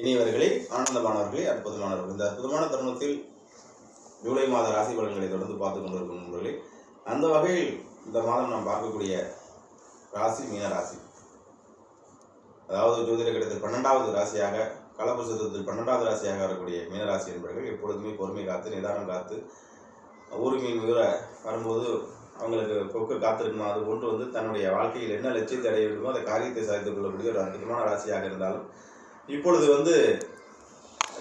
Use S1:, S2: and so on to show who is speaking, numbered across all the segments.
S1: இனியவர்களே, ஆனந்தமானவர்களே, அற்புதமானவர்கள். இந்த அற்புதமான தருணத்தில் ஜூலை மாத ராசி பலன்களை தொடர்ந்து பார்த்துக் கொண்டிருக்கும் நண்பர்களே, அந்த வகையில் இந்த மாதம் நாம் பார்க்கக்கூடிய ராசி மீன ராசி. அதாவது ஜோதிட கட்டத்தில் 12வது ராசியாக, கலபுருஷத்தில் 12வது ராசியாக வரக்கூடிய மீனராசி என்பவர்கள் எப்பொழுதுமே பொறுமை காத்து, நிதானம் காத்து, ஊர் மீன் உயர வரும்போது அவங்களுக்கு கொக்கு காத்திருக்குமா, அது கொண்டு தன்னுடைய வாழ்க்கையில் என்ன லட்சியத்தை அடைய வேண்டுமோ அந்த காரியத்தை சாதித்துக் கொள்ளக்கூடிய ஒரு அற்புதமான ராசியாக இருந்தாலும், இப்பொழுது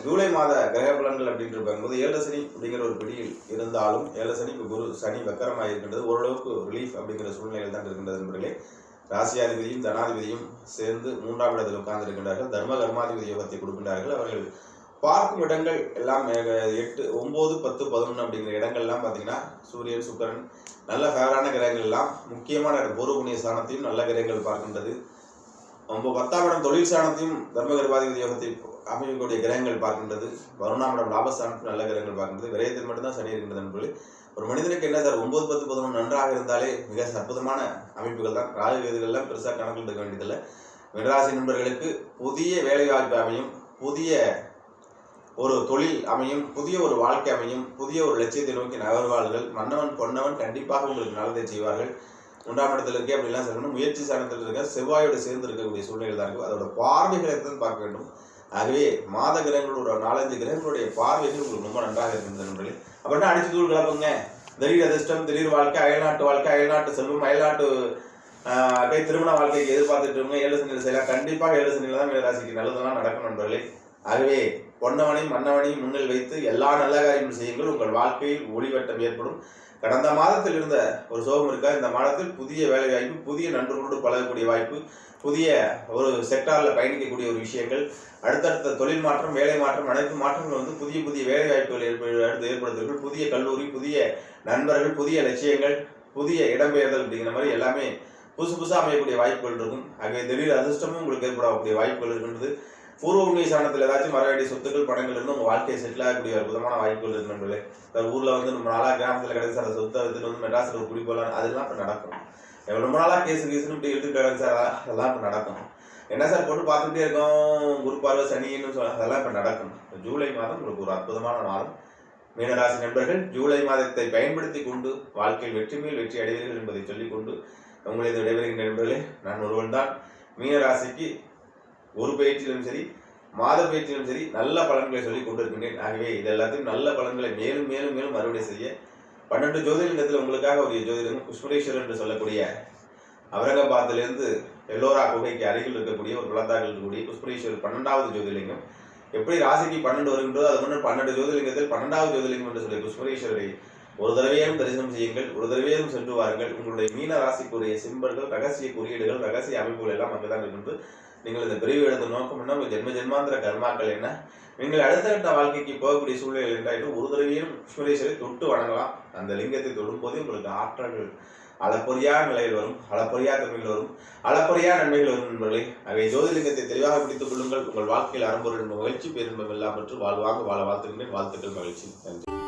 S1: ஜூலை மாத கிரக பலன்கள் அப்படின்னு பார்க்கும்போது 7 சனி அப்படிங்கிற ஒரு பிடியில் இருந்தாலும் 7 சனி குரு சனி வக்கரமாக இருக்கின்றது. ஓரளவுக்கு ரிலீஃப் அப்படிங்கிற சூழ்நிலையில் தான் இருக்கின்றது என்பர்களே. ராசியாதிபதியும் தனாதிபதியும் சேர்ந்து 3ஆம் இடத்தில் உட்கார்ந்து இருக்கின்றார்கள். தர்ம கர்மாதிபதி யோகத்தை கொடுக்கின்றார்கள். அவர்கள் பார்க்கும் இடங்கள் எல்லாம் 8, 9, 10, 11 அப்படிங்கிற இடங்கள்லாம் பார்த்தீங்கன்னா சூரியன், சுக்கரன் நல்ல ஃபேவரான கிரகங்கள் எல்லாம் முக்கியமான பூர்வ புண்ணிய ஸ்தானத்தையும் நல்ல கிரகங்கள் பார்க்கின்றது. 10ஆம் இடம் தொழில் ஸ்தானத்தையும் தர்ம கர்மாதிபதி யோகத்தை அமைக்கக்கூடிய கிரகங்கள் பார்க்கின்றது. 11ஆம் இடம் லாபஸ்தானத்தையும் நல்ல கிரகங்கள் பார்க்கின்றது. விரயத்தில் மட்டும்தான் சனி இருக்கின்றது என்பது ஒரு மனிதனுக்கு என்ன சார் 9, 10, 11 நன்றாக இருந்தாலே மிக அற்புதமான அமைப்புகள் தான். ராகு கேதுகள்லாம் பெருசாக கணக்கில் இருக்க வேண்டியதில்லை. மீனராசி நண்பர்களுக்கு புதிய வேலை வாய்ப்பு அமையும், புதிய ஒரு தொழில் அமையும், புதிய ஒரு வாழ்க்கை அமையும், புதிய ஒரு லட்சியத்தை நோக்கி நகர்வார்கள். மன்னவன் பொன்னவன் கண்டிப்பாக உங்களுக்கு நல்லதை செய்வார்கள். 3ஆம் இடத்துல இருக்கே அப்படிலாம் சொல்லணும். முயற்சி ஸ்தானத்தில் இருக்க செவ்வாயோடு சேர்ந்து இருக்கக்கூடிய சூழ்நிலை தான் இருக்கும். அதோட பார்வைகளை தான் பார்க்க வேண்டும். ஆகவே மாத கிரகங்களோட 4-5 கிரகங்களுடைய பார்வைகள் உங்களுக்கு ரொம்ப நன்றாக இருக்கின்றது நண்பர்களே. அப்படின்னா அடிச்சு தூள் கிளப்புங்க. திடீர் அதிர்ஷ்டம், திடீர் வாழ்க்கை, அயல்நாட்டு செல்வம், அயல்நாட்டு திருமண வாழ்க்கைக்கு எதிர்பார்த்துட்டு இருக்கவங்க 7 சனியில் செய்யலாம். கண்டிப்பாக 7 சனியில் தான் மீனராசிக்கு நல்லதெல்லாம் நடக்கும் நண்பர்களே. ஆகவே பொன்னவனையும் மன்னவனையும் முன்னில் வைத்து எல்லா நல்ல காரியங்களும் செய்யுங்கள். உங்கள் வாழ்க்கையில் ஒளிவட்டம் ஏற்படும். கடந்த மாதத்தில் இருந்த ஒரு சோகம் இருக்கா, இந்த மாதத்தில் புதிய வேலை வாய்ப்பு, புதிய நண்பர்களோடு பழகக்கூடிய வாய்ப்பு, புதிய ஒரு செக்டாரில் பயணிக்கக்கூடிய ஒரு விஷயங்கள், அடுத்தடுத்த தொழில் மாற்றம், வேலை மாற்றம், அனைத்து மாற்றங்கள் புதிய புதிய வேலை வாய்ப்புகள் ஏற்படுத்துவீர்கள். புதிய கல்லூரி, புதிய நண்பர்கள், புதிய லட்சியங்கள், புதிய இடம்பெயர்தல் அப்படிங்கிற மாதிரி எல்லாமே புதுசாக அமையக்கூடிய வாய்ப்புகள் இருக்கும். ஆகவே திடீர் அதிர்ஷ்டமும் உங்களுக்கு ஏற்படக்கூடிய வாய்ப்புகள் இருக்கின்றது. பூர்வ புண்ணிய ஸ்தானத்தில் ஏதாச்சும் வர வேண்டிய சொத்துக்கள், பணங்கள் இருந்து உங்கள் வாழ்க்கையை செட்டில் ஆகக்கூடிய அற்புதமான வாய்ப்புகள் இருக்கு நண்பர்களே. ஊரில் நம்ம நாளாக கிராமத்தில் கிடையாது சார், சொத்தை எடுத்துட்டு மெட்ராஸில் ஒரு குடி போகலாம், அதெல்லாம் இப்போ நடக்கும். ரொம்ப நாளாக கேஸுன்னு இப்படி எடுத்துட்டு கிடக்கு சார், அதெல்லாம் இப்போ நடக்கும். என்ன சார் போட்டு பார்த்துக்கிட்டே இருக்கோம், குரு பார்வை சனின்னு சொல்ல, அதெல்லாம் இப்போ நடக்கும். ஜூலை மாதம் உங்களுக்கு ஒரு அற்புதமான மாதம். மீனராசி நண்பர்கள் ஜூலை மாதத்தை பயன்படுத்தி கொண்டு வாழ்க்கையில் வெற்றி மேல் வெற்றி அடைவீர்கள் என்பதை சொல்லிக்கொண்டு உங்களது விடைபெறுகின்ற நண்பர்களே. நான் ஒருவன் தான். மீனராசிக்கு ஒரு பயிற்சியிலும் சரி, மாத பயிற்சியிலும் சரி நல்ல பலன்களை சொல்லி கொண்டிருக்கின்றேன். ஆகவே இது எல்லாத்தையும் நல்ல பலன்களை மேலும் மேலும் மேலும் மறுபடியும் செய்ய 12 ஜோதிலிங்கத்தில் உங்களுக்காக ஒரு ஜோதிலிங்கம் குஷ்மரேஸ்வரர் என்று சொல்லக்கூடிய அவரங்காபாத்திலிருந்து எல்லோரா குகைக்கு அருகில் இருக்கக்கூடிய ஒரு குளத்தாக இருக்கக்கூடிய குஷ்மரேஸ்வரர் 12வது ஜோதிலிங்கம். எப்படி ராசிக்கு 12 வருகின்றோ அது முன்னாடி 12 ஜோதிலிங்கத்தில் 12வது ஜோதிலிங்கம் என்று சொல்லி குஷ்மரேஸ்வரரை ஒரு தடவையும் தரிசனம் செய்யுங்கள், ஒரு தடவையும் சென்று வாருங்கள். உங்களுடைய மீன ராசிக்குரிய சிம்பல்கள், ரகசிய குறியீடுகள், ரகசிய அமைப்புகள் எல்லாம் அங்குதான் இருக்கின்றது. நீங்கள் இந்த பிரிவு எடுத்த நோக்கம் என்ன, உங்கள் ஜென்மாந்திர கர்மாக்கள் என்ன, நீங்கள் அடுத்த வாழ்க்கைக்கு போகக்கூடிய சூழ்நிலை என்றாலும் ஒரு தடவையும் குஷ்மரேஸ்வரை தொட்டு வணங்கலாம். அந்த லிங்கத்தை தொடும் போது உங்களுக்கு ஆற்றல்கள் அளப்பொறியா நிலையில் வரும், அளப்பொறியா தன்மைகள் வரும், அளப்பொறியா நன்மைகள் வரும் நண்பர்களே. அவை ஜோதிலிங்கத்தை தெளிவாக பிடித்துக் கொள்ளுங்கள். உங்கள் வாழ்க்கையில் அறம்பொருள் மகிழ்ச்சி, பேரின்பம் எல்லாம் பெற்று வாழ்வாங்க வாழ வாழ்த்துகின்றேன். வாழ்த்துக்கள், மகிழ்ச்சி, நன்றி.